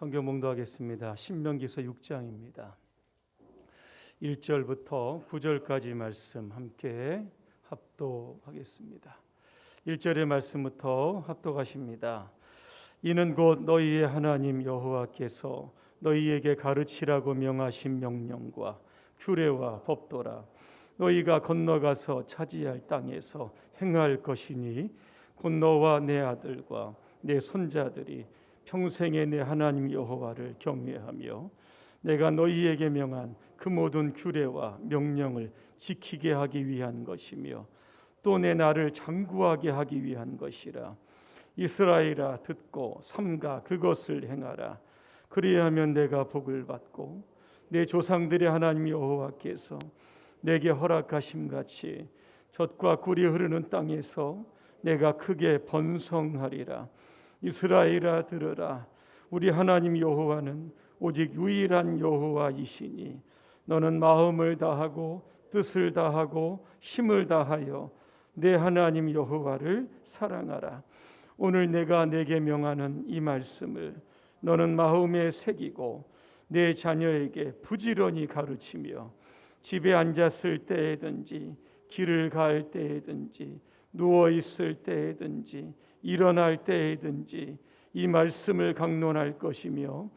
성경 봉독하겠습니다. 신명기서 6장입니다. 1절부터 9절까지 말씀 함께 합독하겠습니다. 1절의 말씀부터 합독하십니다. 이는 곧 너희의 하나님 여호와께서 너희에게 가르치라고 명하신 명령과 규례와 법도라. 너희가 건너가서 차지할 땅에서 행할 것이니 곧 너와 내 아들과 내 손자들이 평생에 내 하나님 여호와를 경외하며 내가 너희에게 명한 그 모든 규례와 명령을 지키게 하기 위한 것이며 또 내 나를 장구하게 하기 위한 것이라. 이스라엘아 듣고 삼가 그것을 행하라. 그리하면 내가 복을 받고 내 조상들의 하나님 여호와께서 내게 허락하심 같이 젖과 꿀이 흐르는 땅에서 내가 크게 번성하리라. 이스라엘아 들으라. 우리 하나님 여호와는 오직 유일한 여호와이시니 너는 마음을 다하고 뜻을 다하고 힘을 다하여 내 하나님 여호와를 사랑하라. 오늘 내가 내게 명하는 이 말씀을 너는 마음에 새기고 내 자녀에게 부지런히 가르치며 집에 앉았을 때에든지 길을 갈 때에든지 누워 있을 때에든지 일어날 때에든지 이 말씀을 강론할 것이며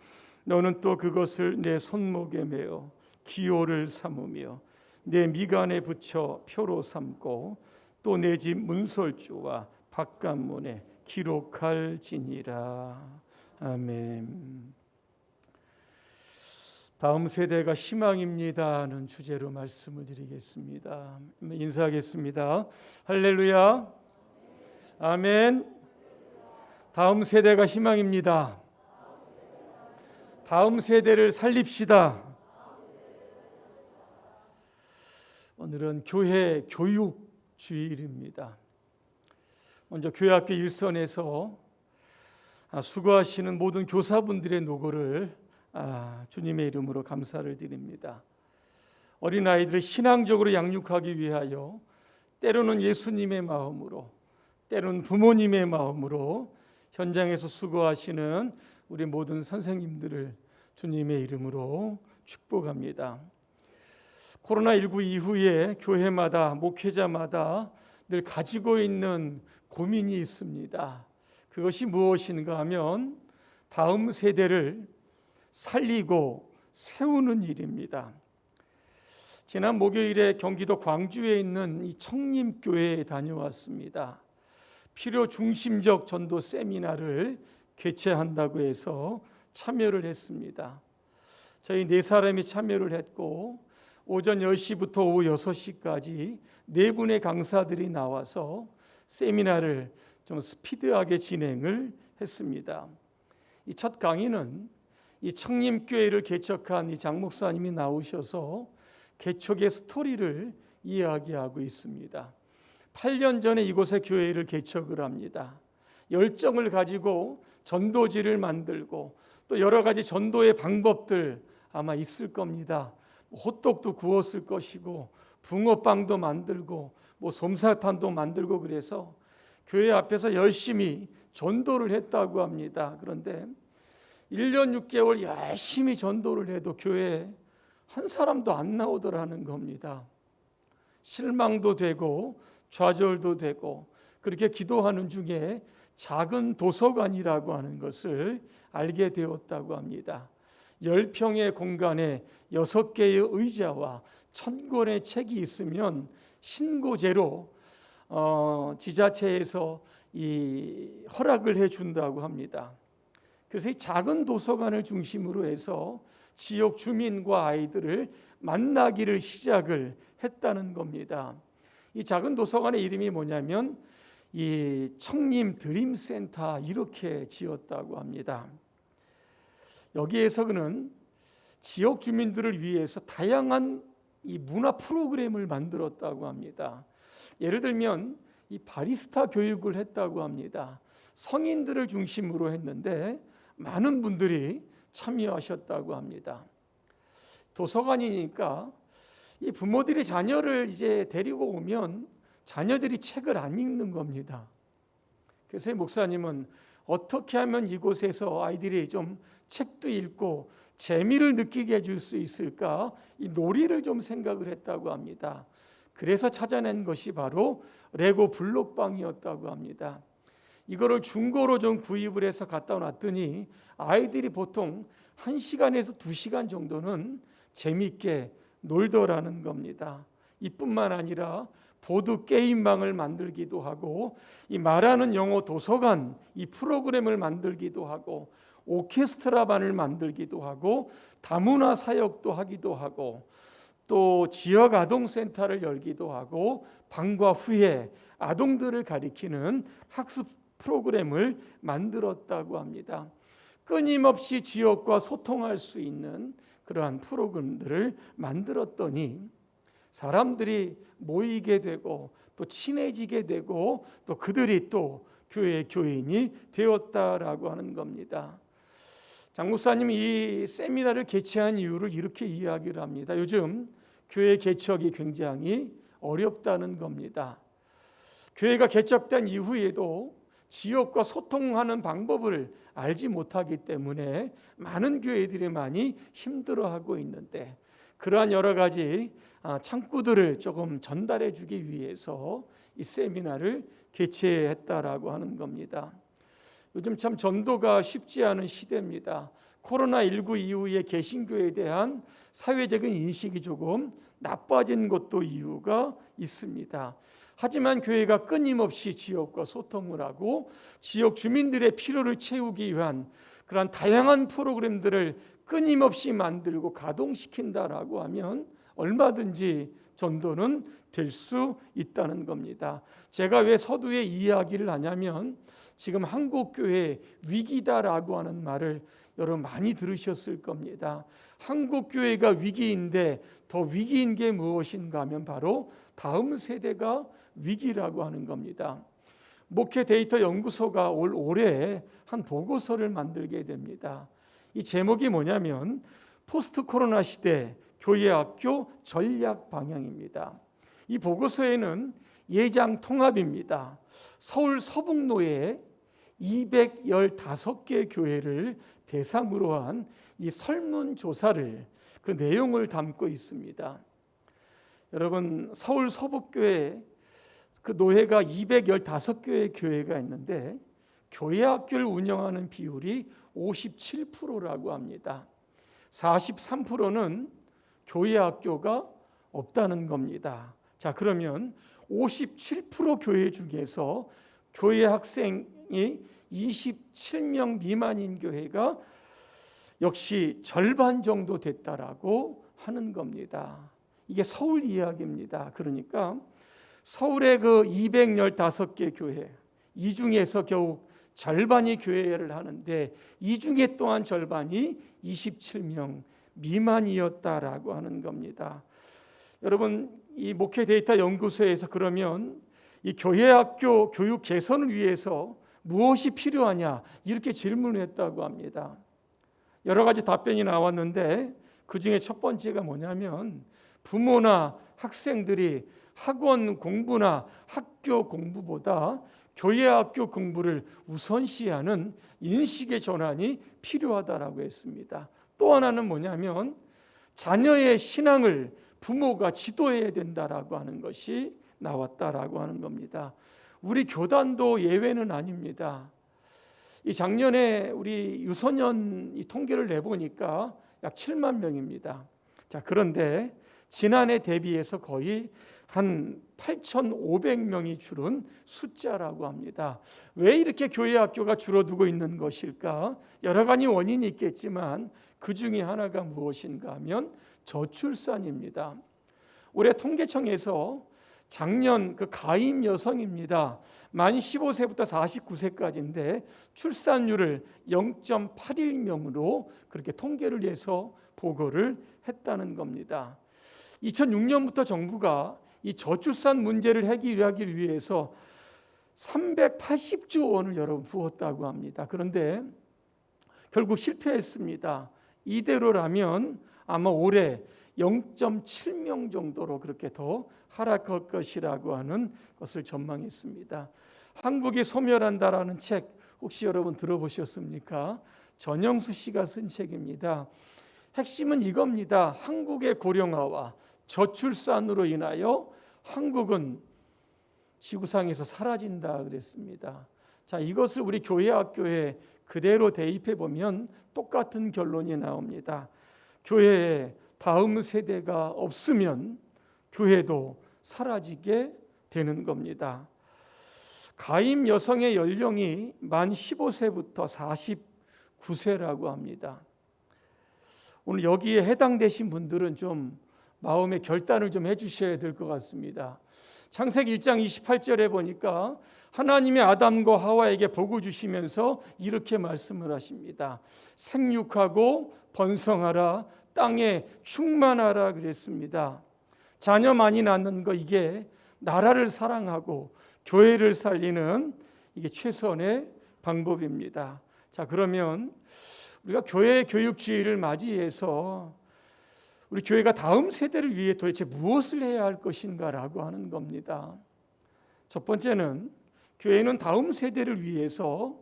너는 또 그것을 내 손목에 메어 기호를 삼으며 내 미간에 붙여 표로 삼고 또 내 집 문설주와 바깥문에 기록할지니라. 아멘. 다음 세대가 희망입니다는 주제로 말씀을 드리겠습니다. 인사하겠습니다. 할렐루야. 아멘. 다음 세대가 희망입니다. 다음 세대를 살립시다. 오늘은 교회 교육 주일입니다. 먼저 교회학교 일선에서 수고하시는 모든 교사분들의 노고를 주님의 이름으로 감사를 드립니다. 어린아이들을 신앙적으로 양육하기 위하여 때로는 예수님의 마음으로 때로는 부모님의 마음으로 현장에서 수고하시는 우리 모든 선생님들을 주님의 이름으로 축복합니다. 코로나19 이후에 교회마다 목회자마다 늘 가지고 있는 고민이 있습니다. 그것이 무엇인가 하면 다음 세대를 살리고 세우는 일입니다. 지난 목요일에 경기도 광주에 있는 이 청림교회에 다녀왔습니다. 필요 중심적 전도 세미나를 개최한다고 해서 참여를 했습니다. 저희 4사람이 참여를 했고 오전 10시부터 오후 6시까지 4분의 강사들이 나와서 세미나를 좀 스피드하게 진행을 했습니다. 이 첫 강의는 이 청림교회를 개척한 이 장 목사님이 나오셔서 개척의 스토리를 이야기하고 있습니다. 8년 전에 이곳에 교회를 개척을 합니다. 열정을 가지고 전도지를 만들고 또 여러 가지 전도의 방법들 아마 있을 겁니다. 호떡도 구웠을 것이고 붕어빵도 만들고 솜사탕도 만들고 그래서 교회 앞에서 열심히 전도를 했다고 합니다. 그런데 1년 6개월 열심히 전도를 해도 교회에 한 사람도 안 나오더라는 겁니다. 실망도 되고 좌절도 되고 그렇게 기도하는 중에 작은 도서관이라고 하는 것을 알게 되었다고 합니다. 10평의 공간에 6개의 의자와 1000권의 책이 있으면 신고제로 지자체에서 이 허락을 해준다고 합니다. 그래서 이 작은 도서관을 중심으로 해서 지역 주민과 아이들을 만나기를 시작을 했다는 겁니다. 이 작은 도서관의 이름이 뭐냐면 이 청림 드림센터 이렇게 지었다고 합니다. 여기에서 그는 지역 주민들을 위해서 다양한 이 문화 프로그램을 만들었다고 합니다. 예를 들면 이 바리스타 교육을 했다고 합니다. 성인들을 중심으로 했는데 많은 분들이 참여하셨다고 합니다. 도서관이니까 이 부모들이 자녀를 이제 데리고 오면 자녀들이 책을 안 읽는 겁니다. 그래서 목사님은 어떻게 하면 이곳에서 아이들이 좀 책도 읽고 재미를 느끼게 해줄 수 있을까, 이 놀이를 좀 생각을 했다고 합니다. 그래서 찾아낸 것이 바로 레고 블록방이었다고 합니다. 이거를 중고로 좀 구입을 해서 갖다 놨더니 아이들이 보통 1시간에서 2시간 정도는 재미있게 놀더라는 겁니다. 이뿐만 아니라 보드 게임방을 만들기도 하고, 이 말하는 영어 도서관 이 프로그램을 만들기도 하고, 오케스트라반을 만들기도 하고, 다문화 사역도 하기도 하고, 또 지역 아동센터를 열기도 하고, 방과 후에 아동들을 가리키는 학습 프로그램을 만들었다고 합니다. 끊임없이 지역과 소통할 수 있는 그러한 프로그램들을 만들었더니 사람들이 모이게 되고 또 친해지게 되고 또 그들이 또 교회의 교인이 되었다라고 하는 겁니다. 장 목사님이 이 세미나를 개최한 이유를 이렇게 이야기를 합니다. 요즘 교회 개척이 굉장히 어렵다는 겁니다. 교회가 개척된 이후에도 지역과 소통하는 방법을 알지 못하기 때문에 많은 교회들이 많이 힘들어하고 있는데, 그러한 여러 가지 창구들을 조금 전달해 주기 위해서 이 세미나를 개최했다라고 하는 겁니다. 요즘 참 전도가 쉽지 않은 시대입니다. 코로나19 이후에 개신교에 대한 사회적인 인식이 조금 나빠진 것도 이유가 있습니다. 하지만 교회가 끊임없이 지역과 소통을 하고 지역 주민들의 필요를 채우기 위한 그러한 다양한 프로그램들을 끊임없이 만들고 가동시킨다라고 하면 얼마든지 전도는 될 수 있다는 겁니다. 제가 왜 서두에 이야기를 하냐면, 지금 한국 교회 위기다라고 하는 말을 여러분 많이 들으셨을 겁니다. 한국 교회가 위기인데 더 위기인 게 무엇인가 하면 바로 다음 세대가 위기라고 하는 겁니다. 목회 데이터 연구소가 올해 한 보고서를 만들게 됩니다. 이 제목이 뭐냐면 포스트 코로나 시대 교회 학교 전략 방향입니다. 이 보고서에는 예장 통합입니다. 서울 서북로에 215개 교회를 대상으로 한 이 설문조사를, 그 내용을 담고 있습니다. 여러분, 서울 서북교회 그 노회가 215개의 교회가 있는데 교회 학교를 운영하는 비율이 57%라고 합니다. 43%는 교회 학교가 없다는 겁니다. 자, 그러면 57% 교회 중에서 교회 학생이 27명 미만인 교회가 역시 절반 정도 됐다라고 하는 겁니다. 이게 서울 이야기입니다. 그러니까 서울의 그 215개 교회, 이 중에서 겨우 절반이 교회를 하는데 이 중에 또한 절반이 27명 미만이었다라고 하는 겁니다. 여러분, 이 목회 데이터 연구소에서 그러면 이 교회 학교 교육 개선을 위해서 무엇이 필요하냐 이렇게 질문을 했다고 합니다. 여러 가지 답변이 나왔는데 그 중에 첫 번째가 뭐냐면, 부모나 학생들이 학원 공부나 학교 공부보다 교회 학교 공부를 우선시하는 인식의 전환이 필요하다라고 했습니다. 또 하나는 뭐냐면 자녀의 신앙을 부모가 지도해야 된다라고 하는 것이 나왔다라고 하는 겁니다. 우리 교단도 예외는 아닙니다. 이 작년에 우리 유소년 이 통계를 내보니까 약 7만 명입니다. 자, 그런데 지난해 대비해서 거의 한 8,500명이 줄은 숫자라고 합니다. 왜 이렇게 교회 학교가 줄어들고 있는 것일까? 여러 가지 원인이 있겠지만 그 중에 하나가 무엇인가 하면 저출산입니다. 올해 통계청에서 작년 그 가임 여성입니다. 만 15세부터 49세까지인데 출산율을 0.81명으로 그렇게 통계를 해서 보고를 했다는 겁니다. 2006년부터 정부가 이 저출산 문제를 해결하기 위해서 380조 원을 여러분 부었다고 합니다. 그런데 결국 실패했습니다. 이대로라면 아마 올해 0.7명 정도로 그렇게 더 하락할 것이라고 하는 것을 전망했습니다. 한국이 소멸한다라는 책 혹시 여러분 들어보셨습니까? 전영수 씨가 쓴 책입니다. 핵심은 이겁니다. 한국의 고령화와 저출산으로 인하여 한국은 지구상에서 사라진다 그랬습니다. 자, 이것을 우리 교회 학교에 그대로 대입해 보면 똑같은 결론이 나옵니다. 교회에 다음 세대가 없으면 교회도 사라지게 되는 겁니다. 가임 여성의 연령이 만 15세부터 49세라고 합니다. 오늘 여기에 해당되신 분들은 좀 마음의 결단을 좀 해주셔야 될 것 같습니다. 창세기 1장 28절에 보니까 하나님이 아담과 하와에게 복을 주시면서 이렇게 말씀을 하십니다. 생육하고 번성하라, 땅에 충만하라 그랬습니다. 자녀 많이 낳는 거, 이게 나라를 사랑하고 교회를 살리는 이게 최선의 방법입니다. 자, 그러면 우리가 교회 교육주의를 맞이해서 우리 교회가 다음 세대를 위해 도대체 무엇을 해야 할 것인가라고 하는 겁니다. 첫 번째는 교회는 다음 세대를 위해서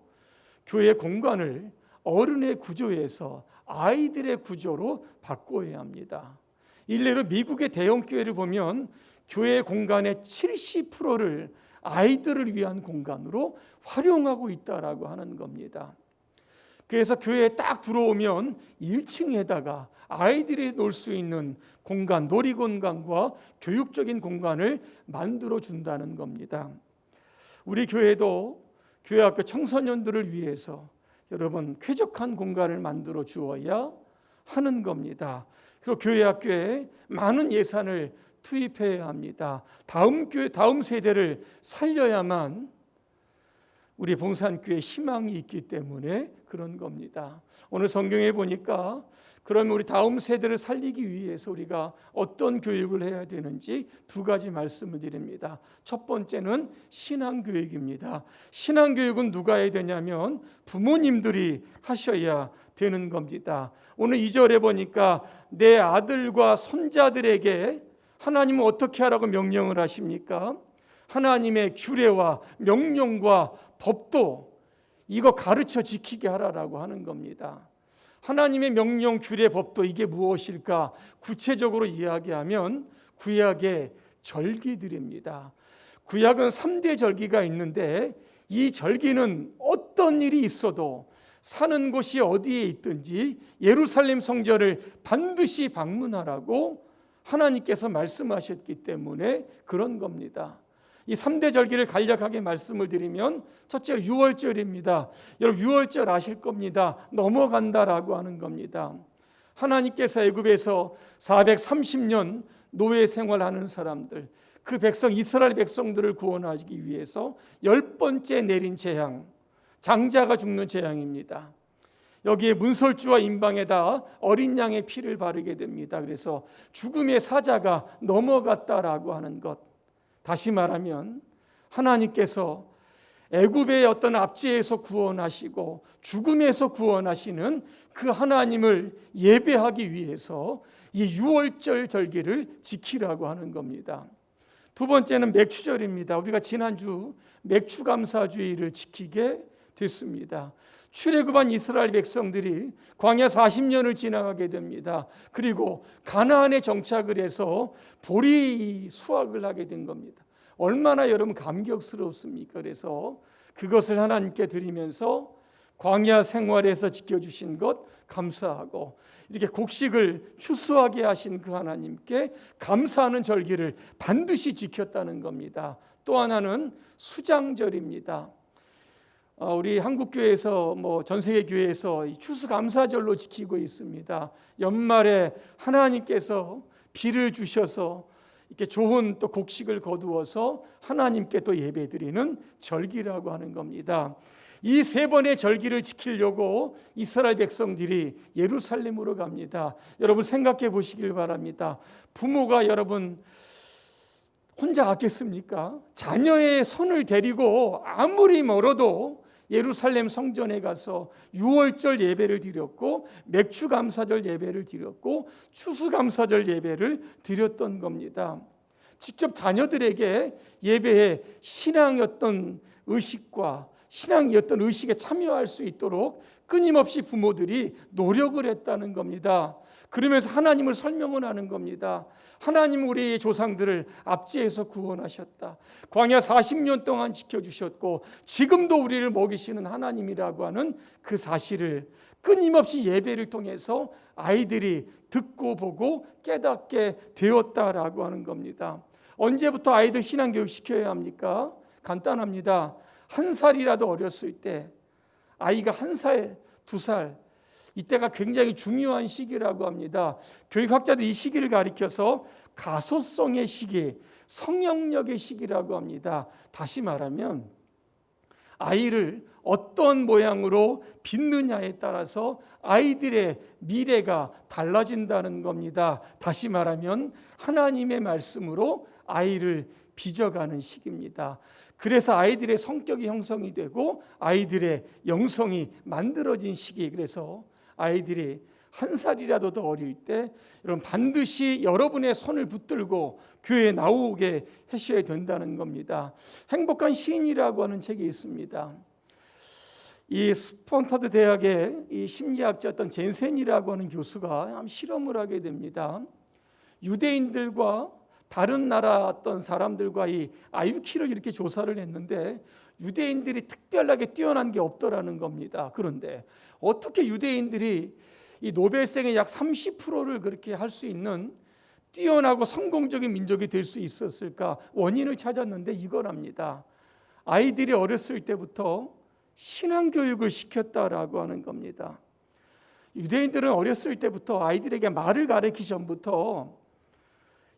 교회 공간을 어른의 구조에서 아이들의 구조로 바꿔야 합니다. 일례로 미국의 대형 교회를 보면 교회 공간의 70%를 아이들을 위한 공간으로 활용하고 있다라고 하는 겁니다. 그래서 교회에 딱 들어오면 1층에다가 아이들이 놀 수 있는 공간, 놀이공간과 교육적인 공간을 만들어 준다는 겁니다. 우리 교회도 교회학교 청소년들을 위해서 여러분 쾌적한 공간을 만들어 주어야 하는 겁니다. 그리고 교회학교에 많은 예산을 투입해야 합니다. 다음 세대를 살려야만 우리 봉산교회 희망이 있기 때문에 그런 겁니다. 오늘 성경에 보니까 그러면 우리 다음 세대를 살리기 위해서 우리가 어떤 교육을 해야 되는지 두 가지 말씀을 드립니다. 첫 번째는 신앙교육입니다. 신앙교육은 누가 해야 되냐면 부모님들이 하셔야 되는 겁니다. 오늘 2절에 보니까 내 아들과 손자들에게 하나님은 어떻게 하라고 명령을 하십니까? 하나님의 규례와 명령과 법도 이거 가르쳐 지키게 하라라고 하는 겁니다. 하나님의 명령, 규례, 법도 이게 무엇일까? 구체적으로 이야기하면 구약의 절기들입니다. 구약은 3대 절기가 있는데 이 절기는 어떤 일이 있어도 사는 곳이 어디에 있든지 예루살렘 성전을 반드시 방문하라고 하나님께서 말씀하셨기 때문에 그런 겁니다. 이 3대 절기를 간략하게 말씀을 드리면 첫째 유월절입니다. 여러분 유월절 아실 겁니다. 넘어간다라고 하는 겁니다. 하나님께서 애굽에서 430년 노예 생활하는 사람들, 그 백성 이스라엘 백성들을 구원하기 위해서 10번째 내린 재앙, 장자가 죽는 재앙입니다. 여기에 문설주와 임방에다 어린 양의 피를 바르게 됩니다. 그래서 죽음의 사자가 넘어갔다라고 하는 것. 다시 말하면 하나님께서 애굽의 어떤 압제에서 구원하시고 죽음에서 구원하시는 그 하나님을 예배하기 위해서 이 유월절 절기를 지키라고 하는 겁니다. 두 번째는 맥추절입니다. 우리가 지난주 맥추감사주의를 지키게 됐습니다. 출애굽한 이스라엘 백성들이 광야 40년을 지나가게 됩니다. 그리고 가나안에 정착을 해서 보리 수확을 하게 된 겁니다. 얼마나 여러분 감격스럽습니까? 그래서 그것을 하나님께 드리면서 광야 생활에서 지켜주신 것 감사하고 이렇게 곡식을 추수하게 하신 그 하나님께 감사하는 절기를 반드시 지켰다는 겁니다. 또 하나는 수장절입니다. 우리 한국교회에서 전 세계 교회에서 추수감사절로 지키고 있습니다. 연말에 하나님께서 비를 주셔서 이렇게 좋은 또 곡식을 거두어서 하나님께 또 예배드리는 절기라고 하는 겁니다. 이 세 번의 절기를 지키려고 이스라엘 백성들이 예루살렘으로 갑니다. 여러분 생각해 보시길 바랍니다. 부모가 여러분 혼자 갔겠습니까? 자녀의 손을 데리고 아무리 멀어도 예루살렘 성전에 가서 유월절 예배를 드렸고 맥추감사절 예배를 드렸고 추수감사절 예배를 드렸던 겁니다. 직접 자녀들에게 예배의 신앙의 어떤 의식과 신앙의 어떤 의식에 참여할 수 있도록 끊임없이 부모들이 노력을 했다는 겁니다. 그러면서 하나님을 설명을 하는 겁니다. 하나님은 우리의 조상들을 압제해서 구원하셨다. 광야 40년 동안 지켜주셨고 지금도 우리를 먹이시는 하나님이라고 하는 그 사실을 끊임없이 예배를 통해서 아이들이 듣고 보고 깨닫게 되었다라고 하는 겁니다. 언제부터 아이들 신앙교육 시켜야 합니까? 간단합니다. 1살이라도 어렸을 때, 아이가 1살, 2살, 이때가 굉장히 중요한 시기라고 합니다. 교육학자들이 이 시기를 가리켜서 가소성의 시기, 성령력의 시기라고 합니다. 다시 말하면 아이를 어떤 모양으로 빚느냐에 따라서 아이들의 미래가 달라진다는 겁니다. 다시 말하면 하나님의 말씀으로 아이를 빚어가는 시기입니다. 그래서 아이들의 성격이 형성이 되고 아이들의 영성이 만들어진 시기. 그래서 아이들이 1살이라도 더 어릴 때 여러분 반드시 여러분의 손을 붙들고 교회에 나오게 하셔야 된다는 겁니다. 행복한 시인이라고 하는 책이 있습니다. 이 스폰타드 대학의 이 심리학자였던 젠센이라고 하는 교수가 실험을 하게 됩니다. 유대인들과 다른 나라 어떤 사람들과 이 IQ를 이렇게 조사를 했는데 유대인들이 특별하게 뛰어난 게 없더라는 겁니다. 그런데 어떻게 유대인들이 이 노벨상의 약 30%를 그렇게 할 수 있는 뛰어나고 성공적인 민족이 될 수 있었을까? 원인을 찾았는데 이거랍니다. 아이들이 어렸을 때부터 신앙교육을 시켰다라고 하는 겁니다. 유대인들은 어렸을 때부터 아이들에게 말을 가르치기 전부터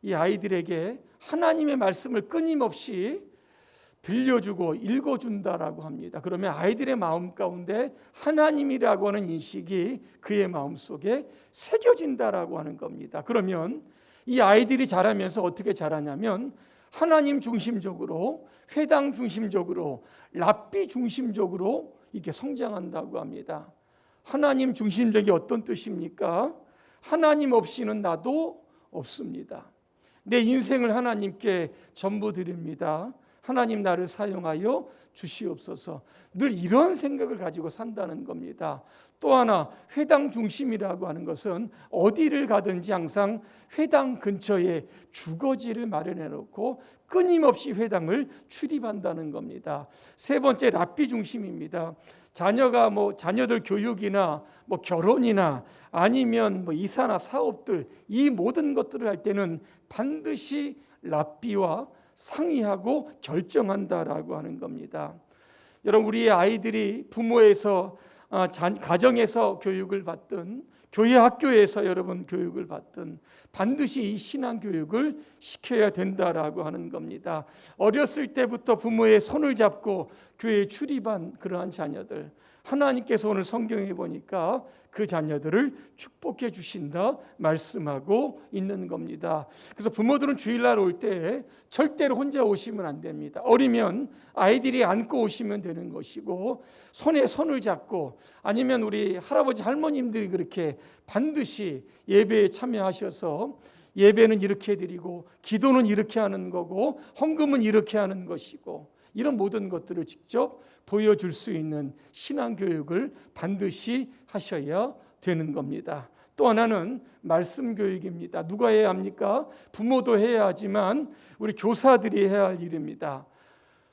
이 아이들에게 하나님의 말씀을 끊임없이 들려주고 읽어준다라고 합니다. 그러면 아이들의 마음 가운데 하나님이라고 하는 인식이 그의 마음속에 새겨진다라고 하는 겁니다. 그러면 이 아이들이 자라면서 어떻게 자라냐면 하나님 중심적으로, 회당 중심적으로, 랍비 중심적으로 이렇게 성장한다고 합니다. 하나님 중심적이 어떤 뜻입니까? 하나님 없이는 나도 없습니다. 내 인생을 하나님께 전부 드립니다. 하나님 나를 사용하여 주시옵소서. 늘 이런 생각을 가지고 산다는 겁니다. 또 하나 회당 중심이라고 하는 것은 어디를 가든지 항상 회당 근처에 주거지를 마련해 놓고 끊임없이 회당을 출입한다는 겁니다. 세 번째 랍비 중심입니다. 자녀들 교육이나 결혼이나 아니면 이사나 사업들 이 모든 것들을 할 때는 반드시 랍비와 상의하고 결정한다라고 하는 겁니다. 여러분 우리의 아이들이 부모에서 가정에서 교육을 받든 교회 학교에서 여러분 교육을 받든 반드시 이 신앙 교육을 시켜야 된다라고 하는 겁니다. 어렸을 때부터 부모의 손을 잡고 교회에 출입한 그러한 자녀들, 하나님께서 오늘 성경에 보니까 그 자녀들을 축복해 주신다 말씀하고 있는 겁니다. 그래서 부모들은 주일날 올 때 절대로 혼자 오시면 안 됩니다. 어리면 아이들이 안고 오시면 되는 것이고 손에 손을 잡고 아니면 우리 할아버지 할머님들이 그렇게 반드시 예배에 참여하셔서 예배는 이렇게 드리고 기도는 이렇게 하는 거고 헌금은 이렇게 하는 것이고 이런 모든 것들을 직접 보여줄 수 있는 신앙교육을 반드시 하셔야 되는 겁니다. 또 하나는 말씀 교육입니다. 누가 해야 합니까? 부모도 해야 하지만 우리 교사들이 해야 할 일입니다.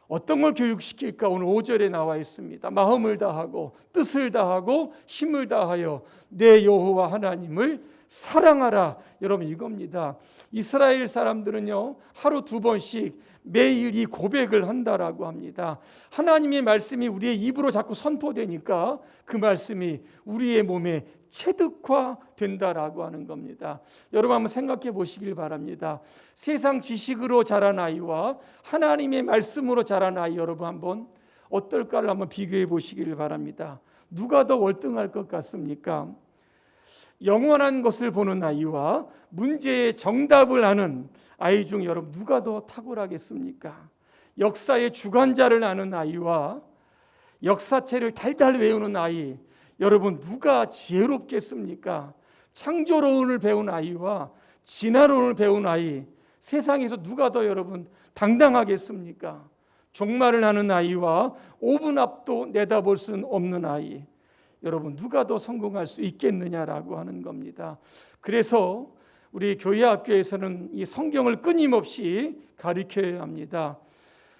어떤 걸 교육시킬까? 오늘 5절에 나와 있습니다. 마음을 다하고 뜻을 다하고 힘을 다하여 내 여호와 하나님을 사랑하라. 여러분 이겁니다. 이스라엘 사람들은요 하루 2번씩 매일 이 고백을 한다라고 합니다. 하나님의 말씀이 우리의 입으로 자꾸 선포되니까 그 말씀이 우리의 몸에 체득화된다라고 하는 겁니다. 여러분 한번 생각해 보시길 바랍니다. 세상 지식으로 자란 아이와 하나님의 말씀으로 자란 아이 여러분 한번 어떨까를 한번 비교해 보시길 바랍니다. 누가 더 월등할 것 같습니까? 영원한 것을 보는 아이와 문제의 정답을 아는 아이 중 여러분 누가 더 탁월하겠습니까? 역사의 주관자를 아는 아이와 역사책을 달달 외우는 아이 여러분 누가 지혜롭겠습니까? 창조론을 배운 아이와 진화론을 배운 아이 세상에서 누가 더 여러분 당당하겠습니까? 종말을 하는 아이와 5분 앞도 내다볼 수는 없는 아이, 여러분 누가 더 성공할 수 있겠느냐라고 하는 겁니다. 그래서 우리 교회 학교에서는 이 성경을 끊임없이 가르쳐야 합니다.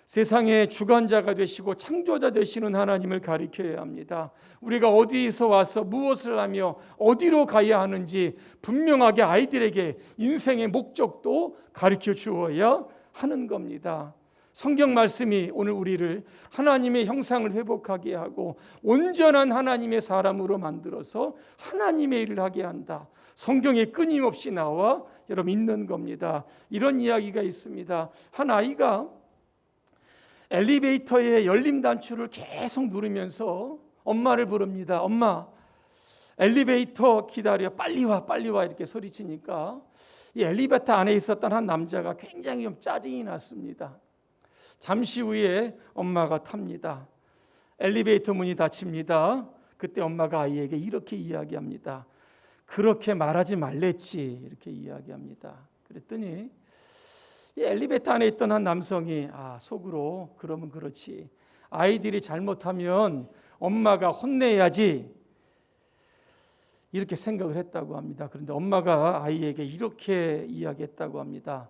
세상의 주관자가 되시고 창조자 되시는 하나님을 가르쳐야 합니다. 우리가 어디에서 와서 무엇을 하며 어디로 가야 하는지 분명하게 아이들에게 인생의 목적도 가르쳐 주어야 하는 겁니다. 성경 말씀이 오늘 우리를 하나님의 형상을 회복하게 하고 온전한 하나님의 사람으로 만들어서 하나님의 일을 하게 한다. 성경에 끊임없이 나와 여러분 있는 겁니다. 이런 이야기가 있습니다. 한 아이가 엘리베이터의 열림 단추를 계속 누르면서 엄마를 부릅니다. 엄마, 엘리베이터 기다려, 빨리 와, 빨리 와, 이렇게 소리치니까 이 엘리베이터 안에 있었던 한 남자가 굉장히 좀 짜증이 났습니다. 잠시 후에 엄마가 탑니다. 엘리베이터 문이 닫힙니다. 그때 엄마가 아이에게 이렇게 이야기합니다. 그렇게 말하지 말랬지, 이렇게 이야기합니다. 그랬더니 이 엘리베이터 안에 있던 한 남성이 속으로 그러면 그렇지, 아이들이 잘못하면 엄마가 혼내야지, 이렇게 생각을 했다고 합니다. 그런데 엄마가 아이에게 이렇게 이야기했다고 합니다.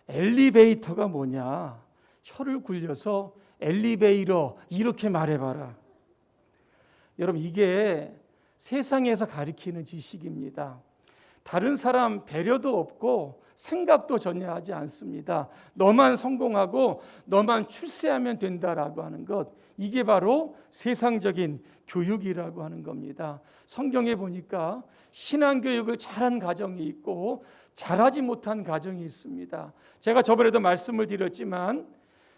엘리베이터가 뭐냐, 혀를 굴려서 엘리베이터 이렇게 말해봐라. 여러분 이게 세상에서 가르치는 지식입니다. 다른 사람 배려도 없고 생각도 전혀 하지 않습니다. 너만 성공하고 너만 출세하면 된다라고 하는 것, 이게 바로 세상적인 교육이라고 하는 겁니다. 성경에 보니까 신앙교육을 잘한 가정이 있고 잘하지 못한 가정이 있습니다. 제가 저번에도 말씀을 드렸지만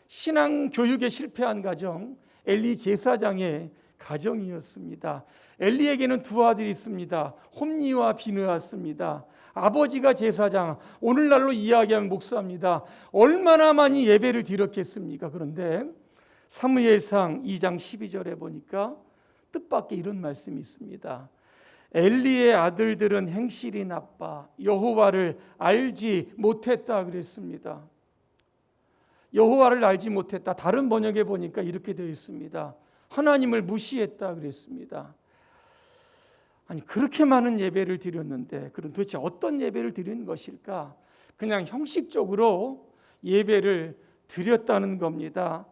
신앙교육에 실패한 가정, 엘리 제사장의 가정이었습니다. 엘리에게는 두 아들이 있습니다. 홈니와 비느하스입니다. 아버지가 제사장, 오늘날로 이야기하면 목사입니다. 얼마나 많이 예배를 드렸겠습니까? 그런데 사무엘상 2장 12절에 보니까 뜻밖의 이런 말씀이 있습니다. 엘리의 아들들은 행실이 나빠 여호와를 알지 못했다 그랬습니다. 여호와를 알지 못했다. 다른 번역에 보니까 이렇게 되어 있습니다. 하나님을 무시했다 그랬습니다. 아니 그렇게 많은 예배를 드렸는데 그럼 도대체 어떤 예배를 드린 것일까? 그냥 형식적으로 예배를 드렸다는 겁니다.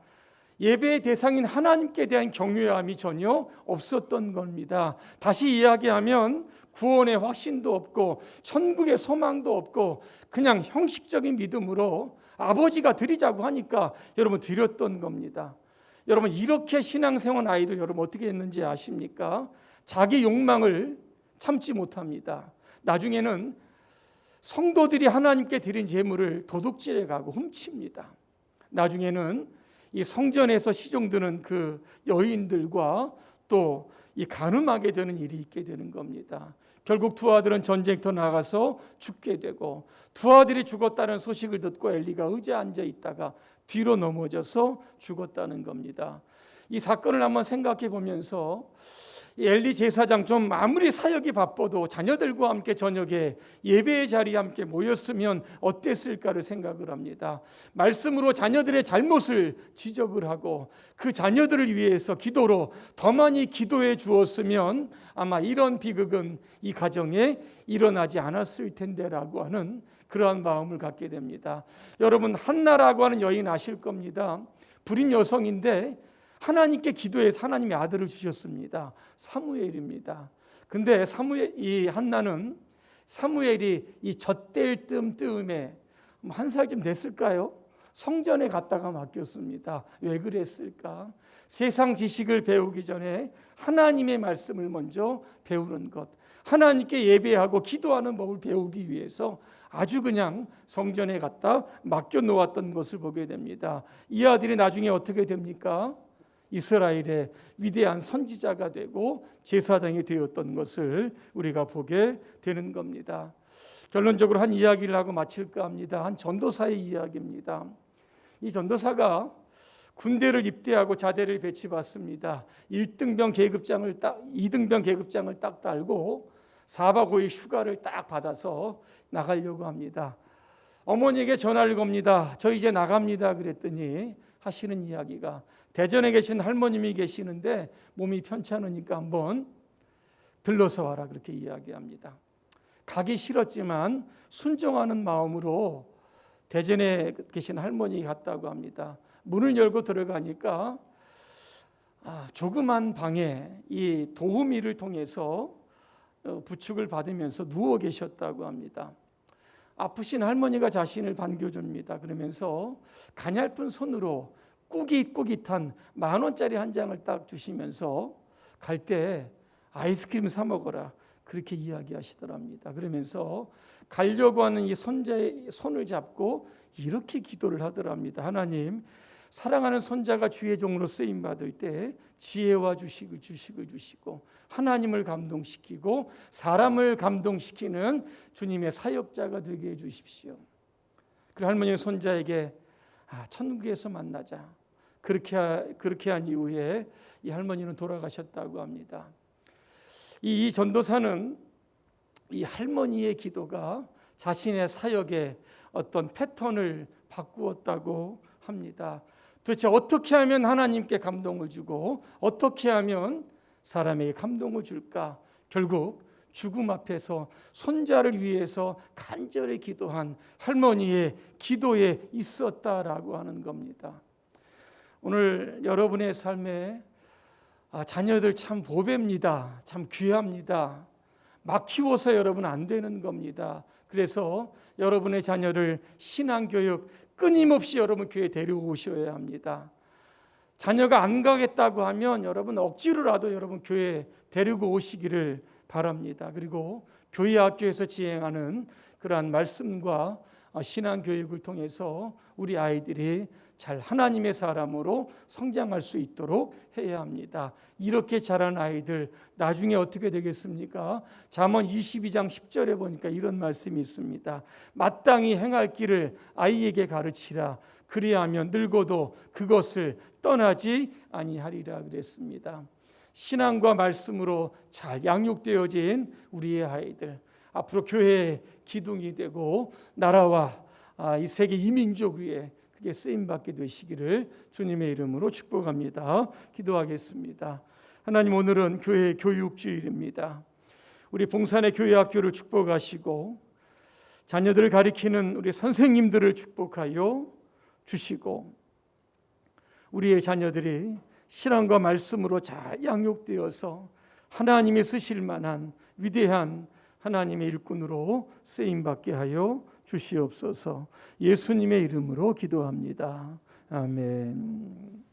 예배의 대상인 하나님께 대한 경외함이 전혀 없었던 겁니다. 다시 이야기하면 구원의 확신도 없고 천국의 소망도 없고 그냥 형식적인 믿음으로 아버지가 드리자고 하니까 여러분 드렸던 겁니다. 여러분 이렇게 신앙생활 아이들 여러분 어떻게 했는지 아십니까? 자기 욕망을 참지 못합니다. 나중에는 성도들이 하나님께 드린 제물을 도둑질해 가고 훔칩니다. 나중에는 이 성전에서 시종드는 그 여인들과 또 이 간음하게 되는 일이 있게 되는 겁니다. 결국 두 아들은 전쟁터 나가서 죽게 되고 두 아들이 죽었다는 소식을 듣고 엘리가 의자에 앉아 있다가 뒤로 넘어져서 죽었다는 겁니다. 이 사건을 한번 생각해 보면서 엘리 제사장 좀 아무리 사역이 바빠도 자녀들과 함께 저녁에 예배의 자리에 함께 모였으면 어땠을까를 생각을 합니다. 말씀으로 자녀들의 잘못을 지적을 하고 그 자녀들을 위해서 기도로 더 많이 기도해 주었으면 아마 이런 비극은 이 가정에 일어나지 않았을 텐데라고 하는 그러한 마음을 갖게 됩니다. 여러분 한나라고 하는 여인 아실 겁니다. 불임 여성인데 하나님께 기도해서 하나님의 아들을 주셨습니다. 사무엘입니다. 근데 이 한나는 사무엘이 이 젖될 뜸에 한 살쯤 됐을까요? 성전에 갔다가 맡겼습니다. 왜 그랬을까? 세상 지식을 배우기 전에 하나님의 말씀을 먼저 배우는 것, 하나님께 예배하고 기도하는 법을 배우기 위해서 아주 그냥 성전에 갔다 맡겨 놓았던 것을 보게 됩니다. 이 아들이 나중에 어떻게 됩니까? 이스라엘의 위대한 선지자가 되고 제사장이 되었던 것을 우리가 보게 되는 겁니다. 결론적으로 한 이야기를 하고 마칠까 합니다. 한 전도사의 이야기입니다. 이 전도사가 군대를 입대하고 자대를 배치받습니다. 1등병 계급장을 딱 달고 4박 5일 휴가를 딱 받아서 나가려고 합니다. 어머니에게 전화를 겁니다. 저 이제 나갑니다. 그랬더니 하시는 이야기가, 대전에 계신 할머님이 계시는데 몸이 편찮으니까 한번 들러서 와라 그렇게 이야기합니다. 가기 싫었지만 순종하는 마음으로 대전에 계신 할머니 갔다고 합니다. 문을 열고 들어가니까 조그만 방에 이 도우미를 통해서 부축을 받으면서 누워 계셨다고 합니다. 아프신 할머니가 자신을 반겨줍니다. 그러면서 가냘픈 손으로 꾸깃꾸깃한 10,000원짜리 한 장을 딱 주시면서 갈 때 아이스크림 사 먹어라 그렇게 이야기하시더랍니다. 그러면서 가려고 하는 이 손자의 손을 잡고 이렇게 기도를 하더랍니다. 하나님, 사랑하는 손자가 주의 종으로 쓰임 받을 때 지혜와 주식을 주시고 하나님을 감동시키고 사람을 감동시키는 주님의 사역자가 되게 해주십시오. 그 할머니의 손자에게 천국에서 만나자 그렇게 한 이후에 이 할머니는 돌아가셨다고 합니다. 이 전도사는 이 할머니의 기도가 자신의 사역의 어떤 패턴을 바꾸었다고 합니다. 도대체 어떻게 하면 하나님께 감동을 주고 어떻게 하면 사람에게 감동을 줄까? 결국 죽음 앞에서 손자를 위해서 간절히 기도한 할머니의 기도에 있었다라고 하는 겁니다. 오늘 여러분의 삶에 자녀들 참 보배입니다. 참 귀합니다. 막 키워서 여러분 안 되는 겁니다. 그래서 여러분의 자녀를 신앙교육 끊임없이 여러분 교회에 데려오셔야 합니다. 자녀가 안 가겠다고 하면 여러분 억지로라도 여러분 교회에 데리고 오시기를 바랍니다. 그리고 교회 학교에서 지행하는 그러한 말씀과 신앙교육을 통해서 우리 아이들이 잘 하나님의 사람으로 성장할 수 있도록 해야 합니다. 이렇게 자란 아이들 나중에 어떻게 되겠습니까? 잠언 22장 10절에 보니까 이런 말씀이 있습니다. 마땅히 행할 길을 아이에게 가르치라. 그리하면 늙어도 그것을 떠나지 아니하리라 그랬습니다. 신앙과 말씀으로 잘 양육되어진 우리의 아이들, 앞으로 교회의 기둥이 되고 나라와 이 세계 이민족 위에 그게 쓰임받게 되시기를 주님의 이름으로 축복합니다. 기도하겠습니다. 하나님, 오늘은 교회 교육주일입니다. 우리 봉산의 교회 학교를 축복하시고 자녀들을 가리키는 우리 선생님들을 축복하여 주시고 우리의 자녀들이 신앙과 말씀으로 잘 양육되어서 하나님이 쓰실 만한 위대한 하나님의 일꾼으로 쓰임받게 하여 주시옵소서. 예수님의 이름으로 기도합니다. 아멘.